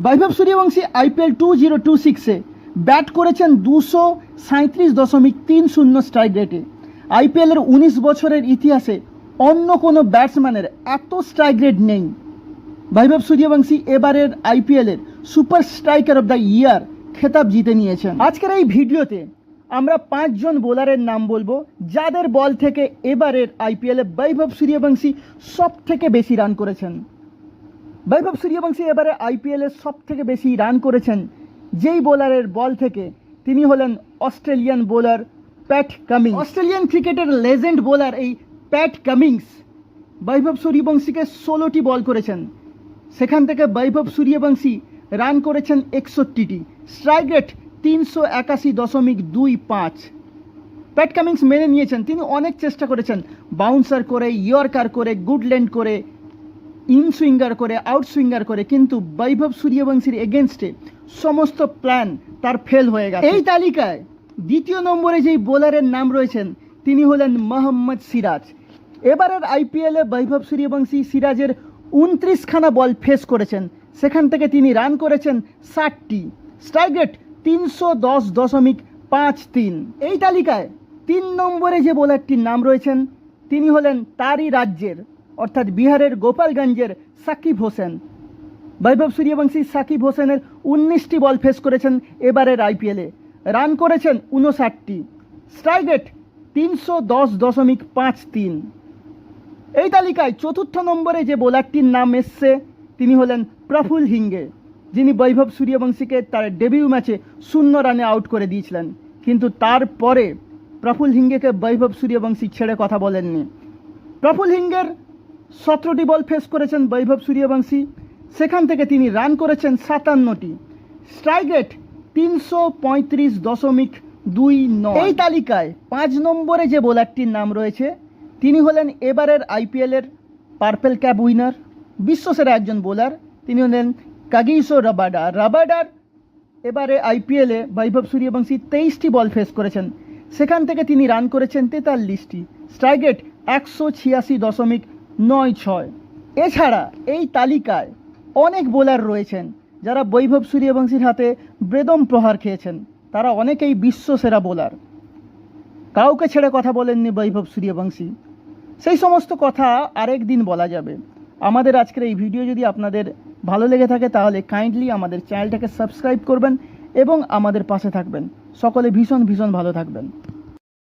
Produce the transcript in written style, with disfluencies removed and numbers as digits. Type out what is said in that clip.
বৈভব Suryavanshi IPL 2026-এ bat করেছেন 237.30 strike রেটে। আইপিএলের 19 বছরের ইতিহাসে অন্য কোনো ব্যাটসম্যানের এত স্ট্রাইক রেট নেই। বৈভব সূর্যবংশী এবারের আইপিএলের super striker of the year খেতাব জিতে নিয়েছেন। আজকের এই ভিডিওতে আমরা 5 জন বোলারের নাম বলবো যাদের বল থেকে এবারের আইপিএলে বৈভব সূর্যবংশী সব থেকে বেশি রান করেছেন। বৈভব সূর্যবংশী এবারে আইপিএলে সব থেকে বেশি রান করেছেন যেই বোলারের বল থেকে, তিনি হলেন অস্ট্রেলিয়ান বোলার প্যাট কামিংস। অস্ট্রেলিয়ান ক্রিকেটের লেজেন্ড বোলার এই প্যাট কামিংস বৈভব সূর্যবংশীকে 16টি বল করেছেন। সেখান থেকে বৈভব সূর্যবংশী রান করেছেন 61টি, স্ট্রাইক রেট 381.25। প্যাট কামিংস মেনে নিয়েছেন তিনি অনেক চেষ্টা করেছেন, বাউন্সার করে, ইয়র্কার করে, গুড ল্যান্ড করে, ইন সুইঙ্গার করে, আউট সুইঙ্গার করে, কিন্তু বৈভব সূর্যবংশীর এগেনস্টে সমস্ত প্ল্যান তার ফেল হয়ে গেছে। এই তালিকায় দ্বিতীয় নম্বরে যেই বোলারের নাম রয়েছেন তিনি হলেন মোহাম্মদ সিরাজ। এবারের আইপিএলে বৈভব সূর্যবংশী সিরাজের 29খানা বল ফেস করেছেন, সেখান থেকে তিনি রান করেছেন 60টি, স্ট্রাইক রেট 310.53। এই তালিকায় 3 নম্বরে যে বোলারটির নাম রয়েছেন তিনি হলেন তারই রাজ্যের অর্থাৎ বিহারের গোপালগঞ্জের সাকিব হোসেন। বৈভব সূর্যবংশী সাকিব হোসেনের 19টি বল ফেস করেছেন এবারের আইপিএলে, রান করেছেন 59টি, স্ট্রাইক রেট 310.53। এই তালিকায় 4র্থ নম্বরে যে বোলারটির নাম এসছে তিনি হলেন প্রফুল হিঙ্গে, যিনি বৈভব সূর্যবংশীকে তার ডেবিউ ম্যাচে 0 রানে আউট করে দিয়েছিলেন, কিন্তু তারপরে প্রফুল হিঙ্গেকে বৈভব সূর্যবংশী ছেড়ে কথা বলেননি। প্রফুল হিঙ্গের 17টি বল ফেস করেছেন বৈভব সূর্যবংশী, সেখান থেকে তিনি রান করেছেন 57টি, স্ট্রাইক রেট 335.29। এই তালিকায় 5 নম্বরে যে বোলারটির নাম রয়েছে তিনি হলেন এবারের আইপিএলের পার্পেল ক্যাপ উইনার, বিশ্বসেরা একজন বোলার, তিনি হলেন কাগিসো রাবাডার। এবারে আইপিএলে বৈভব সূর্যবংশী 23টি বল ফেস করেছেন, সেখান থেকে তিনি রান করেছেন 43টি, স্ট্রাইক রেট 186.96। এছাড়া এই তালিকায় অনেক বোলার রয়েছেন যারা বৈভব সূর্যবংশীর হাতে বেদম প্রহার খেয়েছেন, তারা অনেকেই বিশ্বসেরা বোলার, কাউকে ছেড়ে কথা বলেননি বৈভব সূর্যবংশী। সেই সমস্ত কথা আরেক দিন বলা যাবে। আমাদের আজকের এই ভিডিও যদি আপনাদের ভালো লেগে থাকে তাহলে কাইন্ডলি আমাদের চ্যানেলটাকে সাবস্ক্রাইব করবেন এবং আমাদের পাশে থাকবেন। সকলে ভীষণ ভালো থাকবেন।